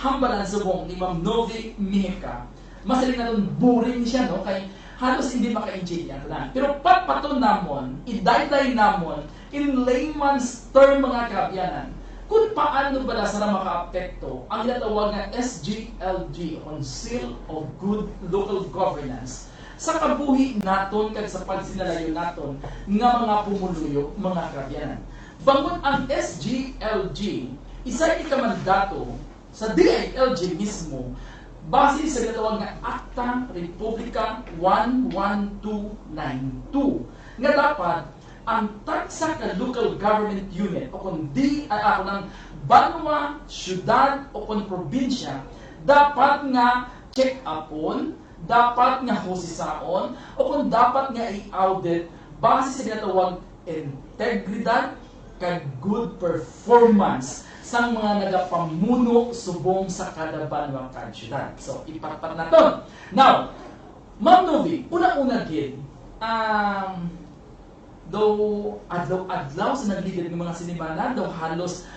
hambalan subong ni Ma'am Novi Mihica, masaling na nun boring siya, no? Kay halos hindi maka-enjoy yan. Pero patpaton namon, idayday namon, in layman's term mga kaabyanan, kung paano ba sa maka-apekto ang tinatawag na SGLG, on Seal of Good Local Governance, sa kabuhi naton kag sa pagsinalayo naton nga mga pumuluyo mga kaabyanan. Bangon ang SGLG, isa ikamandato sa DILG mismo, base sa tinatawag nga Acta Republica 11292 nga dapat ang taksa ka local government unit o kung di ako ng banwa, syudad o kung probinsya dapat nga check upon, dapat nga husisaon o kung dapat nga i-audit base sa tinatawag integridad kag good performance sa mga nagapamuno subong sa kada banwa kag syudad. So ipatpat naton. Now, Ma'am Novi, una-una gid though adlaw-adlaw sa nagligid ng mga sinimana, daw halos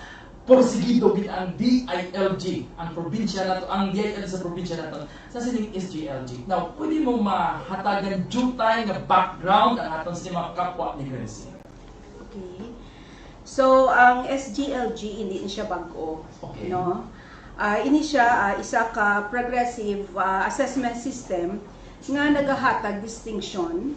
porsigido gid ang DILG, ang probinsya nato, ang DILG sa probinsya nato sa sining SGLG. Now, pwede mo mahatagan jutay nga background ang aton sa mga kapwa ni Gracie. Okay. So, ang SGLG hindi siya bago, Okay. no? Ini siya isa ka progressive assessment system nga nagahatag distinction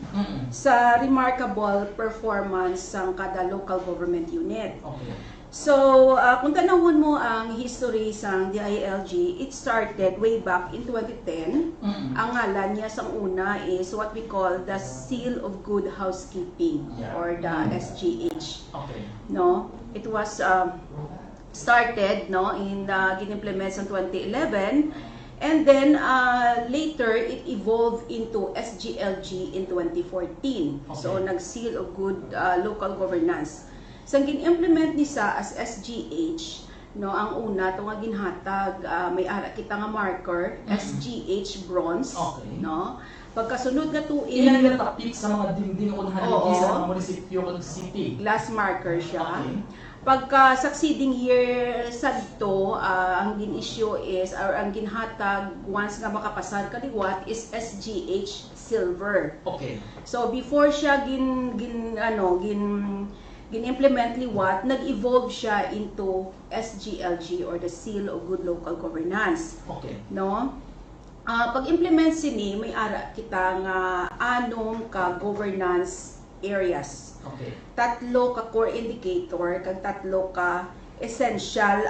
sa remarkable performance sang kada local government unit. Okay. So, kung tanawon mo ang history sang DILG, it started way back in 2010. Ang ngalan niya sang una is what we call the Seal of Good Housekeeping, or the SGH. Okay. No, it was started in ginimplement sa 2011, and then later it evolved into SGLG in 2014. So nag-Seal of Good Local Governance. Sang gin-implement ni sa as SGH, no, ang una to nga ginhatag may ara kita nga marker, SGH bronze, no. Pagkasunod nga tuig, Ilan nga tapik sa mga dingding o haligi sa mga munisipyo o city? glass marker siya. Okay. Pagka succeeding year sadto, ang gin-issue is, or ang ginhatag once nga makapasad kaliwat is SGH silver. Okay. So before siya gin-implement liwat, nag-evolve siya into SGLG, or the Seal of Good Local Governance. Okay. No? Pag-implement sini, may ara kita nga anong ka governance areas. Okay. Tatlo ka core indicator, kag tatlo ka essential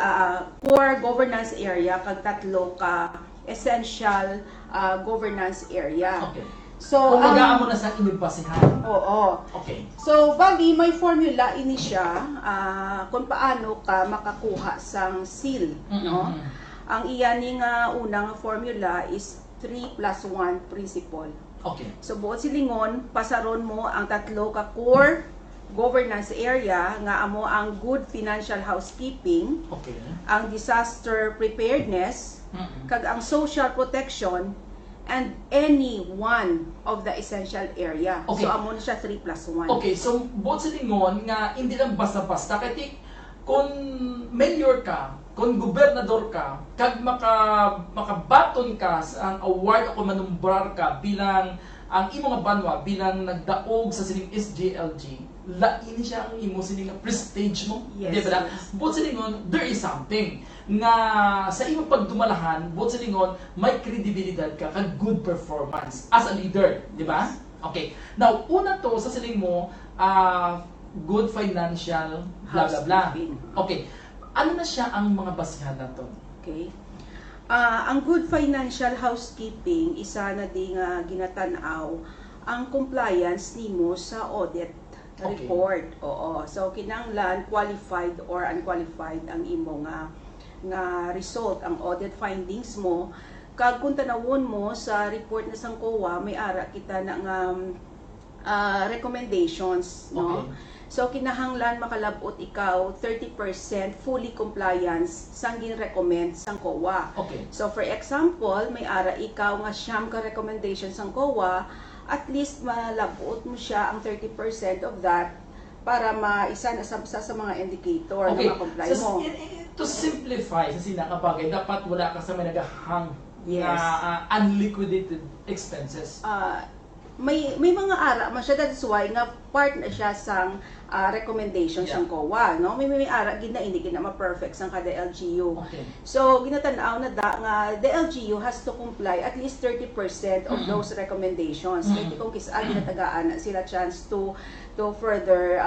core governance area, kag tatlo ka essential governance area. Okay. So, Kung mag-aamo na sa inyong basihan. Oo. Okay. So, bali, may formula ini siya kung paano ka makakuha sang seal, no? Ang iyaning unang formula is 3+1 principle. Okay. So, buot silingon, pasaron mo ang tatlo ka core governance area nga amo ang good financial housekeeping, Okay. ang disaster preparedness, kag ang social protection, and any one of the essential area. Okay. So, amo na siya 3+1. Okay, so buot sa lingon nga hindi lang basta-basta kay kung mayor ka, kung gobernador ka, kag makabaton ka sa ang award o kung manumbrar ka bilang ang imong banwa bilang nagdaog sa sining SGLG, lain siya ang imo sining prestige mo. Yes, Di ba? yes. Buot sa lingon, there is something nga sa imong pagdumalahan, buot sa lingon, may kredibilidad ka kag good performance as a leader, di ba? Okay. Now, una to sa siling mo, good financial bla bla bla. Housekeeping. Okay. Ano na siya ang mga basihan nato? Okay. Ang good financial housekeeping, isa na di nga ginatanaw ang compliance nimo sa audit report. Oo. So, kinanglan qualified or unqualified ang imo nga result, ang audit findings mo. Kag kung tanawon mo sa report na sang COA, may ara kita na nga recommendations, no? Okay. So, kinahanglan makalabot ikaw 30% fully compliance sang gin-recommend sang COA. Okay. So, for example, may ara ikaw nga siyam ka recommendations sang COA, at least malabot mo siya ang 30% of that para maisa na sa mga indicator Okay. na ma-comply So, mo. to simplify sa sinang bagay, dapat wala ka sa may nagahang Yes. na unliquidated expenses. May mga ara man siya, that's why nga part na siya sang recommendations Yeah. ng COA, no? May ara gid na hindi gid na ma-perfect sang kada LGU. Okay. So ginatanaw na nga the LGU has to comply at least 30% of those recommendations. Kaya kung kisa ginatagaan na sila chance to further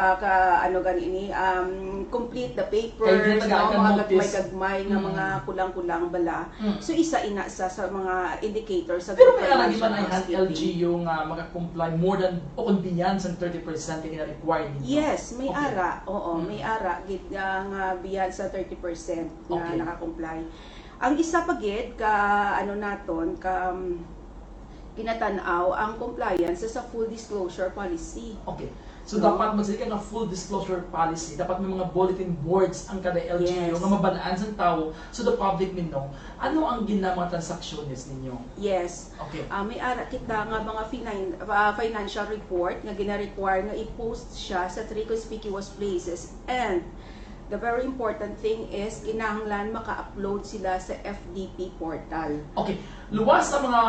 complete the papers, ginatagaan ka mga notice. gagmay nga mga kulang-kulang bala. So isa ina sa mga indicators sa Pero may arang financial iban ay housekeeping. LGU nga maka-comply more than o kung biyan sa 30% yung required ninyo. Yes, may Okay. ara. Oo, may ara gid nga beyond sa 30% na Okay. naka-comply. Ang isa pa gid ka naton kinatanaw ang compliance sa full disclosure policy. Okay. So No? dapat magsalita ng full disclosure policy. Dapat may mga bulletin boards ang kada LGU Yes. nga mabalaan sa tao so the public may know ano ang ginamang transactions ninyo. Yes. Okay. May ara kita nga mga financial report nga gina-require nga i-post siya sa 3 conspicuous places, and the very important thing is kinahanglan maka-upload sila sa FDP portal. Okay. Luwas sa mga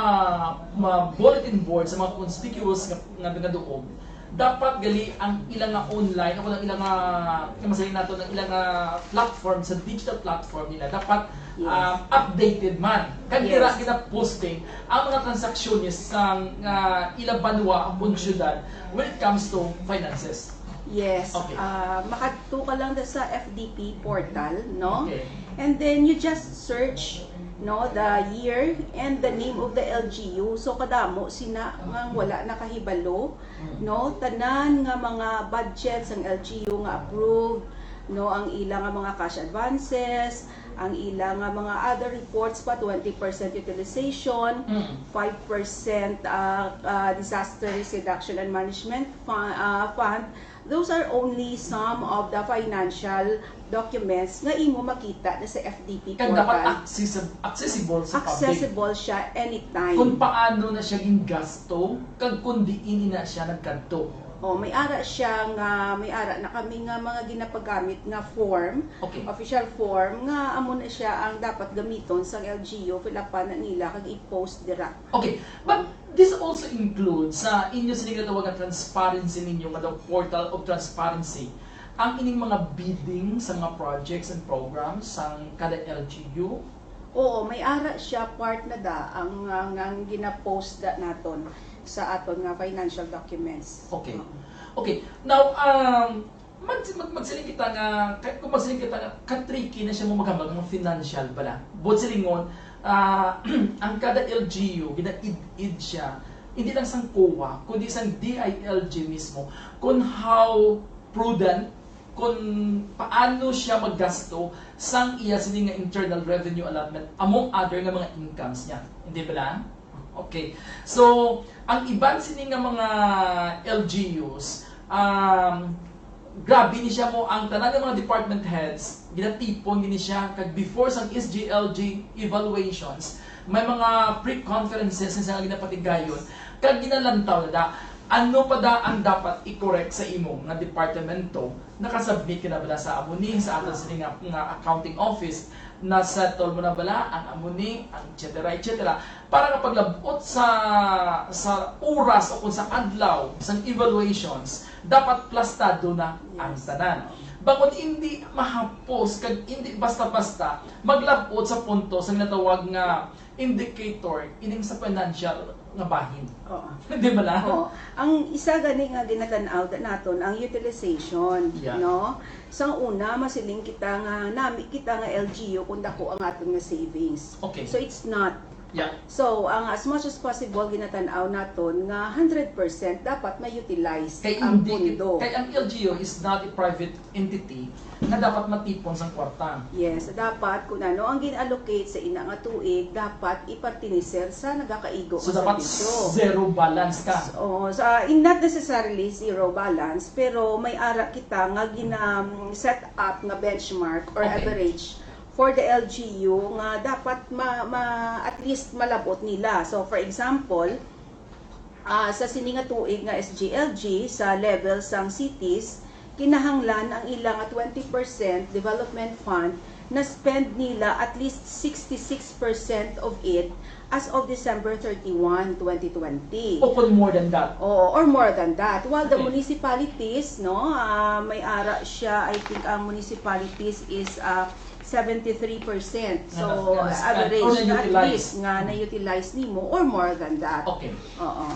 bulletin boards, sa mga conspicuous nga doon, dapat gali ang ilang nga online, o ang ilang nga masahin nato ng ilang nga platform, sa digital platform nila, dapat Yes. updated man. Kaya Yes. gina-posting ang mga transactions sa ilang banwa o syudad when it comes to finances. Yes. Okay. Makadto ka lang sa FDP portal, no? Okay. And then you just search the year and the name of the LGU. So kadamo sina nga wala nakahibalo, no? Tanan nga mga budgets ang LGU nga approved, no? Ang ilang nga mga cash advances, ang ilang nga mga other reports pa 20% utilization, 5% disaster risk reduction and management fund. Those are only some of the financial documents nga imo makita na sa FDP Kaya dapat portal. accessible sa public. Accessible siya anytime. Kung paano na siya gingasto, kag kundi ini na siya nagkanto. May ara na kami nga mga ginapagamit nga form, Okay. official form nga amo na siya ang dapat gamiton sa LGU, filapan na nila kag i-post dira. Okay, but this also includes sa inyo sinigatawagan transparency ninyo nga daw portal of transparency ang ining mga bidding sa mga projects and programs sa kada LGU. Oo, may ara siya part na ang gina-post naton sa aton nga financial documents. Okay. Okay. Now, magsiling kita nga, kung magsiling kita nga, ka-tricky na siya mo maghamag ng financial pala. Bukod silingon, ang kada LGU, gina-id siya, hindi lang sang COA, kundi sang DILG mismo, kung how prudent, kung paano siya maggasto sang iya sini nga internal revenue allotment among other nga mga incomes niya. Hindi ba lang? Okay. So, ang iban sini nga mga LGUs, grabe ni siya mo ang tanan ng mga department heads, ginatipon gini siya kag before sang SGLG evaluations, may mga pre-conferences na siya ginapatigayon, kag ginalantaw na da ano pa da ang dapat i-correct sa imong nga departamento nakasubmit ka na bala sa amuni sa aton sini nga accounting office na settle mo na bala ang amuni ang etc. Para kapag labot sa oras o kung sa adlaw sa evaluations dapat plastado na ang tanan. Bakit hindi mahapos kag hindi basta-basta maglabot sa punto sa natawag nga indicator ining sa financial nga bahin. Oo. Di ba lang? Oo. Ang isa gani nga ginatanaw naton ang utilization, Yeah. no? Sa una masiling kita nga nami kita nga LGU kung dako ang aton nga savings. Okay. So it's not. Yeah. So ang as much as possible ginatanaw naton nga 100% dapat ma-utilize Kay ang hindi pundo. kay ang LGU is not a private entity na dapat matipon sa kwarta. Yes, dapat kung ano ang gin-allocate sa ina nga tuig dapat ipartiniser sa nagakaigo So nga dapat serbisyo. zero balance ka. So, not necessarily zero balance, pero may ara kita nga set up nga benchmark or Okay. average for the LGU nga dapat at least malabot nila. So for example, sa sininga tuig nga SGLG sa level sang cities, kinahanglan ang ilang 20% development fund na-spend nila at least 66% of it as of December 31, 2020. Open more than that. Oo, or more than that. While the Okay. municipalities, no, may ara siya, I think ang municipalities is 73%. So, Na spent average or na at na-utilize. least nga na-utilize nimo or more than that. Okay. Oo.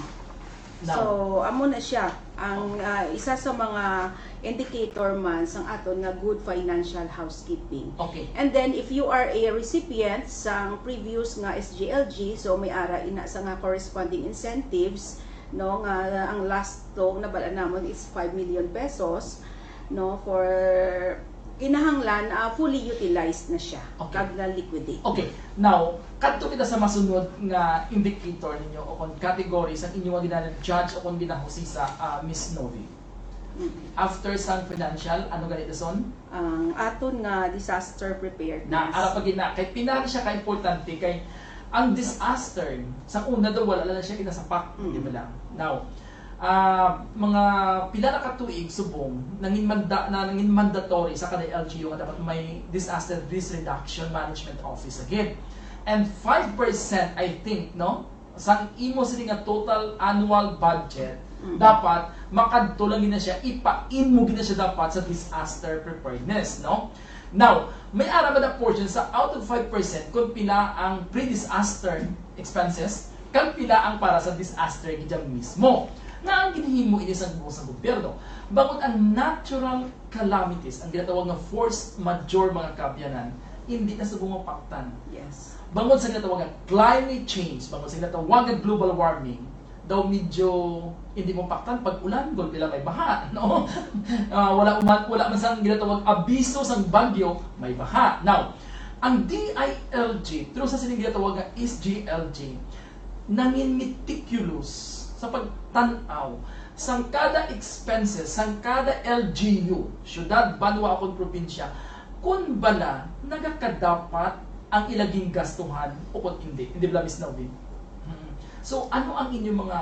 Now, So, amo na siya ang isa sa mga indicator man sang aton nga good financial housekeeping. okay. And then if you are a recipient sang previous nga SGLG, so may ara ina sa nga corresponding incentives, no, nga ang last to nabala namon is 5 million pesos, no, for kinahanglan fully utilized na siya. Okay. Kag na liquidate. Okay, now, kadto kita sa masunod nga indicator ninyo o kung categories ang inyo nga ginana-judge o kung ginahusisa Miss Novi. Mm. After sang financial, ano ganito son? Ang aton nga disaster preparedness. Na ara pag ina kay pinaka siya ka importante kay ang disaster sa una daw wala na siya kinasapak, di ba lang? Now, mga pila na katuig subong nangin mandatory sa kada LGU nga dapat may disaster risk reduction management office again. And 5% I think, no? Sang imo sila nga total annual budget, dapat makadto lang gina siya, ipain mo gina siya dapat sa disaster preparedness, no? Now, may ara ba na portion sa out of 5% kung pila ang pre-disaster expenses, kung pila ang para sa disaster gidyan mismo. Nga ang ginhimo ini sa gobyerno. Bangod ang natural calamities, ang ginatawag nga force majeure mga kabyanan, hindi na sa bumapaktan. Yes. Bangod sa ginatawag nga climate change, bangod sa ginatawag nga global warming, daw medyo hindi mo paktan pag ulan, gol pila may baha, no? wala man sang ginatawag abiso sang bagyo, may baha. Now, ang DILG, through sa sining ginatawag nga SGLG, nangin meticulous sa pagtanaw sang kada expenses, sang kada LGU, syudad, banwa akong probinsya, kung bala nagakadapat ang ilaging gastuhan o kung hindi. Hindi ba, Miss Novi? So, ano ang inyong mga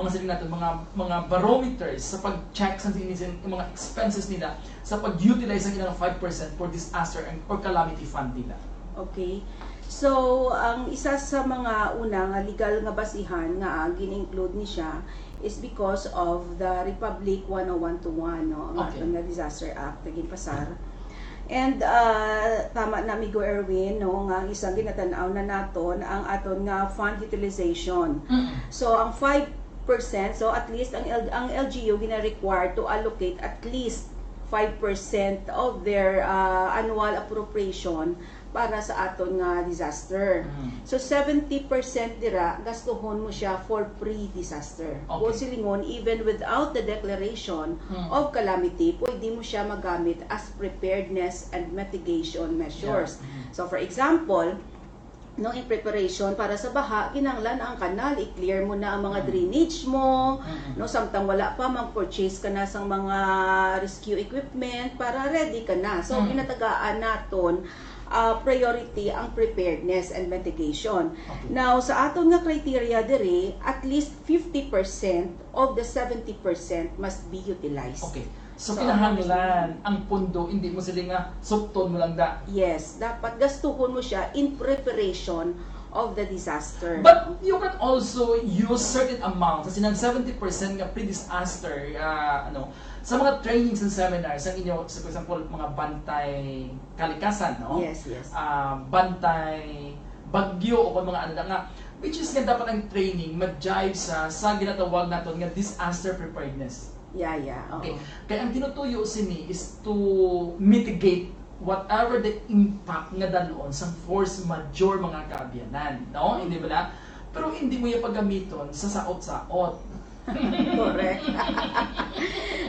saling natin, mga barometers sa pag-check sa mga expenses nila sa pag-utilize ng ilang 5% for disaster or calamity fund nila? Okay. So, ang isa sa mga una nga legal nga basihan nga gin-include ni siya is because of the Republic 10121, no, ang Okay. aton nga Disaster Act na ginpasar. And tama na Migo Erwin, no, nga isang ginatanaw na naton ang aton nga fund utilization. So, ang 5%, so at least ang LGU gina-require to allocate at least 5% of their annual appropriation para sa aton nga disaster. So 70% dira gastuhon mo siya for pre-disaster. Okay. O silingon, even without the declaration of calamity, pwede mo siya magamit as preparedness and mitigation measures. So for example, no, in preparation para sa baha, kinanglan ang kanal, i-clear mo na ang mga drainage mo, no, samtang wala pa, mag-purchase ka na sa mga rescue equipment para ready ka na. So, ginatagaan naton priority ang preparedness and mitigation. Okay. Now, sa aton nga criteria diri, at least 50% of the 70% must be utilized. Okay. So, So, kinahanglan ang pundo, hindi mo sila nga sukton mo lang da. Yes, dapat gastuhon mo siya in preparation of the disaster. But you can also use certain amounts, kasi nang 70% nga pre-disaster, sa mga trainings and seminars, ang inyo, for example, mga bantay kalikasan, no? Yes, yes. Bantay bagyo o kung mga ano na nga, which is nga dapat ang training mag-jive sa ginatawag natin nga disaster preparedness. Yeah. Okay. Oo. Kaya ang tinutuyo sini is to mitigate whatever the impact nga dalon sa force majeure mga kaabyanan, no? Hindi ba na? Pero hindi mo yung paggamiton sa saot-saot. Correct.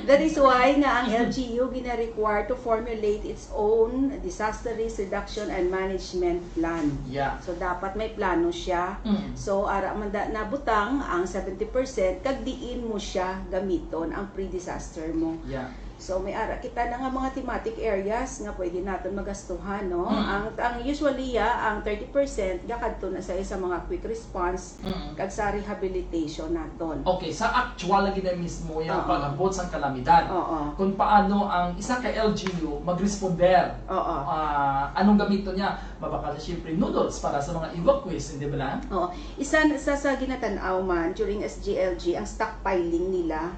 That is why nga ang LGU gina-require to formulate its own disaster risk reduction and management plan. Yeah. So dapat may plano siya. So ara man nabutang ang 70%, kag diin mo siya gamiton ang pre-disaster mo. Yeah. So may ara kita na nga mga thematic areas nga pwede natin magastuhan, no? Ang usually ang 30% gakadto na sa mga quick response kag sa rehabilitation naton. Okay, sa actual lagi na mismo yung pag-abot sa kalamidad. Oo. Kung paano ang isa ka LGU mag-responder. Oo. Anong gamito niya? Mabakal siyempre noodles para sa mga evacuees, hindi ba lang? Oo. Isa sa ginatanaw man during SGLG ang stockpiling nila.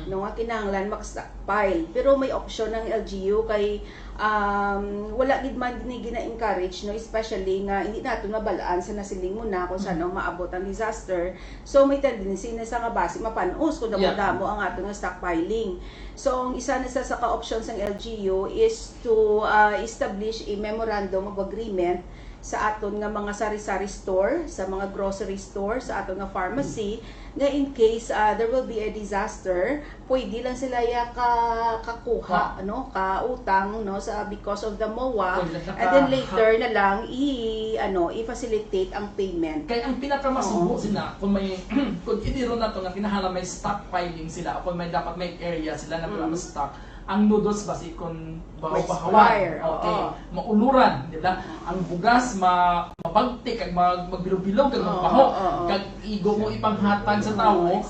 No nga kinahanglan mag-stockpile. Pero may option ng LGU kay wala gid man ni gina-encourage, no, especially nga hindi nato mabalaan sa nasiling mo na kung saan maabot ang disaster. So may tendency na sa nga base mapanos kung damo ang ato nga stockpiling. So ang isa na sa ka-options ng LGU is to establish a memorandum of agreement sa aton nga mga sari-sari store, sa mga grocery store, sa aton nga pharmacy, nga in case there will be a disaster, pwede lang sila kakuha, kautang, no, sa because of the MOA, and then later na lang i-facilitate ang payment. Kaya ang pinakamasubo sila kung may kung idiro na to nga kinahanglan may stockpiling sila o kung may dapat may area sila na para stock ang noodles basi kung bahaw-bahawan, mauluran, di ba? Ang bugas mabagti kag magbilog-bilog kag magbaho, kag igo mo ipanghatag sa tawo,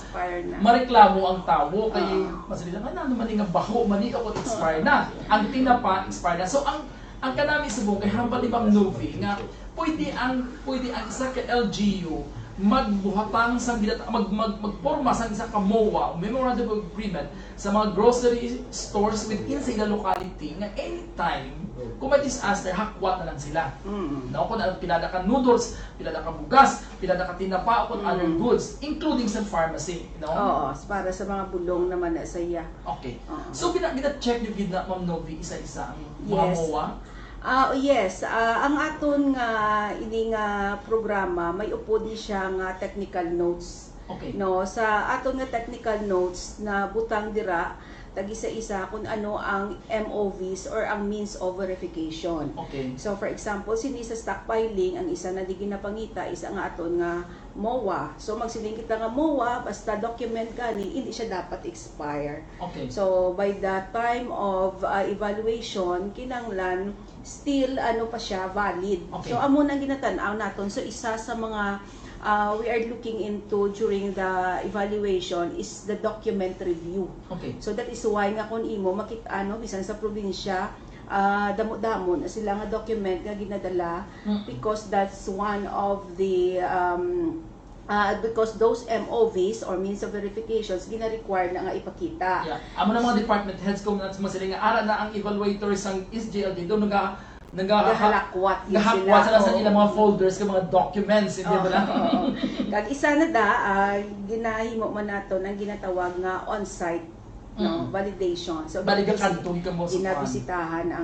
mareklamo ang tawo kay masalita ano man nga baho mani o expire na. Ang tinapa expire na. So ang kanami subong kay hambal ibang novi nga pwede ang isa ka LGU magbuhatang sa magporma sa isa ka MOA, Memorandum of Agreement sa mga grocery stores within sa ilang locality nga anytime kung may disaster, hakwat na lang sila. No? Kung pilada ka noodles, pilada ka bugas, pilada ka tinapa, o kung other goods, including sa pharmacy. No? Oo, para sa mga bulong naman na sa iya. Okay. So, gina-check nyo gina, Ma'am Novi, isa-isa ang mga MOA? Yes, ang aton nga ini nga programa may upod ni siya nga technical notes. Okay. No, sa aton nga technical notes na butang dira tag isa-isa kung ano ang MOVs or ang means of verification. Okay. So for example, sini sa stockpiling ang isa na di ginapangita is ang aton nga MOA. So magsiling kita nga MOA basta document kani hindi siya dapat expire. Okay. So by the time of evaluation kinanglan still pa siya valid. Okay. So amo nang ginatan-aw naton. So isa sa mga we are looking into during the evaluation is the document review. Okay. So that is why nga kun imo makita bisan sa probinsya damo-damo na sila nga document nga ginadala because that's one of the because those MOVs or means of verifications gina-require na nga ipakita. Yeah. Amo na mga department heads kung nasa sila nga ara na ang evaluators ang SGLD do nagahalakwat sila sa ilang mga folders ng mga documents, hindi ba lang? Kag isa na ginahimo man nato nang ginatawag nga on-site validation. So ginabisitahan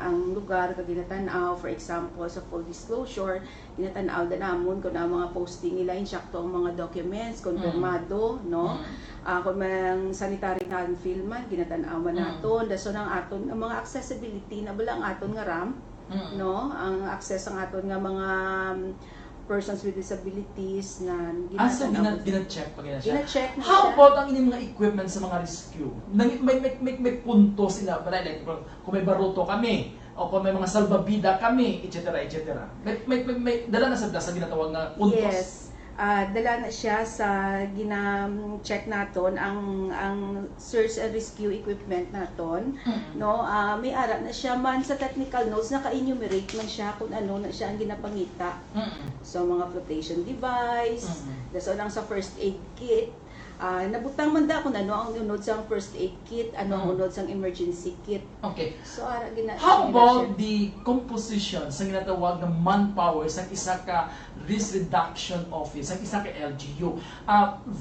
ang lugar kag ginatan-aw, for example sa full disclosure, ginatan-aw da namon kung ang mga posting nila insakto ang mga documents konfirmado, no? Kung may sanitary non-film man ginatan-aw man naton, daso nang aton ang mga accessibility na bala ang aton nga RAM, no? Ang access ang aton nga mga persons with disabilities na gina-check pa siya. Gina-check na How siya. about ang inyong mga equipment sa mga rescue? May punto sila, like kung may baruto kami, o kung may mga salbabida kami, etc. etc. May dala na sa ginatawag na puntos. Yes. Dala na siya sa gina-check naton ang search and rescue equipment naton, no? May ara na siya man sa technical notes, naka-enumerate man siya kung ano na siya ang ginapangita. So mga flotation device, daso lang sa first aid kit. Nabutang man da kung ano ang unod sa first aid kit, ano ang unod sa emergency kit. Okay. So how about the composition sa ginatawag ng manpower sa isa ka risk reduction office, sa isa ka LGU?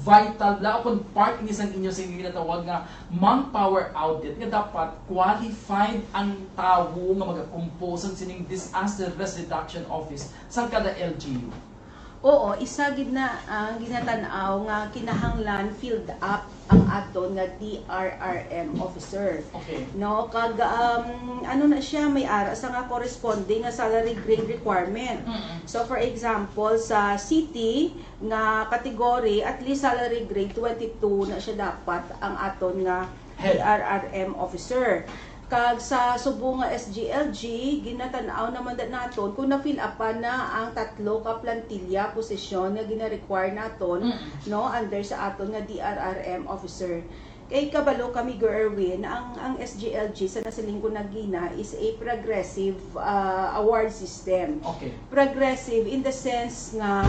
Vital la kung part ni sang inyo sa ginatawag nga manpower audit nga dapat qualified ang tawo nga magakompose ang sining disaster risk reduction office sa kada LGU. Oo, isa gid na ang ginatanaw nga kinahanglan filled up ang aton nga DRRM officer. Okay. No, kag ano na siya may ara sa nga corresponding nga salary grade requirement. So for example, sa city nga category at least salary grade 22 na siya dapat ang aton nga Head. DRRM officer. Kag sa subong nga SGLG, ginatanaw naman naton kung na-fill upan na ang 3 ka plantilla posisyon nga gina-require naton no under sa aton nga DRRM officer. Kay kabalo kami Go Erwin, ang SGLG sa nasiling ko nagina is a progressive award system. Okay. Progressive in the sense nga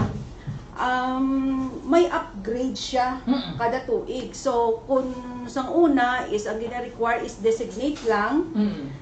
may upgrade siya kada tuig. So, kung sang una is ang gina-require is designate lang,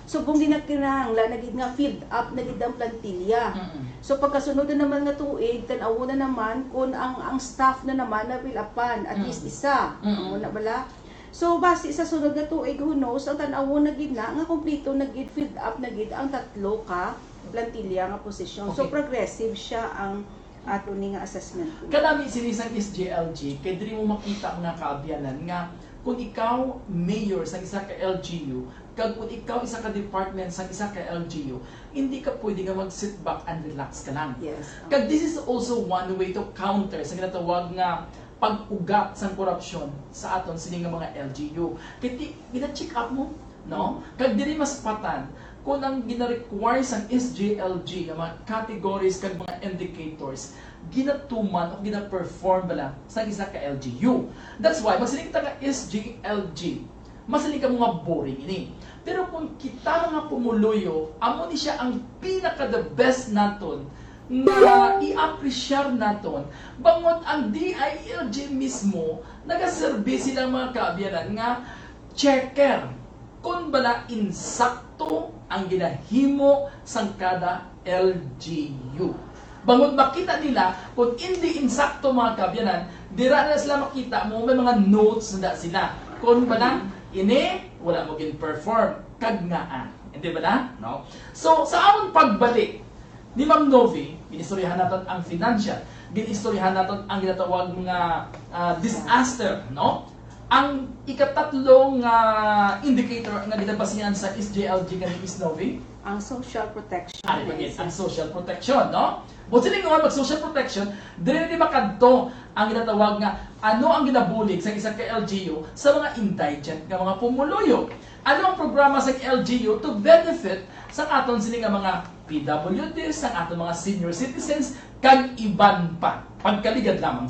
so kung ginakinahanglan nagid nga filled up nagid ang plantilla. So pagkasunod na naman nga tuig, tanaw na naman kung ang staff na naman na fill upan at least isa. Muna bala. So base sa sunod nga tuig, who knows, ang tanaw na gid na nga kompleto nagid filled up nagid ang 3 ka plantilla nga posisyon. So Okay. progressive siya ang ato ni nga assessment. Kadami sinisang SGLG, kaya dili mo makita nga kaabyanan nga kung ikaw mayor sa isa ka LGU, kag kung ikaw isa ka department sa isa ka LGU, hindi ka pwede nga mag-sit back and relax ka lang. Yes. Kag this is also one way to counter sa ginatawag nga pag-ugat sa korupsyon sa aton sining nga mga LGU. Kaya gina-check up mo, no? Kag dili mas patan kung ang gina-require sa SGLG nga mga categories kag mga indicators ginatuman o gina-perform bala sa isa ka LGU. That's why masiling ta nga SGLG, masiling ka mga boring ini. Pero kung kita nga pumuluyo, amo ni siya ang pinaka the best naton na i-appreciate naton bangon ang DILG mismo nagaserbi silang mga kaabyanan nga checker kung bala insakto ang ginahimo sang kada LGU. Bangon makita nila kung hindi insakto mga kabyanan, dira na sila makita mo may mga notes na sila. Kung bala ini wala mo gin perform kagnaan. Hindi ba na? No. So sa amon pagbalik ni Ma'am Novi, ginistoryahan natin ang financial, ginistoryahan natin ang ginatawag mga disaster, no? Ang ikatatlong indicator nga ginabasehan sa SGLG kanina is Novi, Ang social protection. ano ba yun? Ang social protection, no? But sila nga mag-social protection, dili makadto ang ginatawag nga ano ang ginabulig sa isang ka-LGU sa mga indigent nga mga pumuluyo. Ano ang programa sa LGU to benefit sa aton sila nga mga PWDs, sa aton mga senior citizens, kag iban pa. Pagkaligad lamang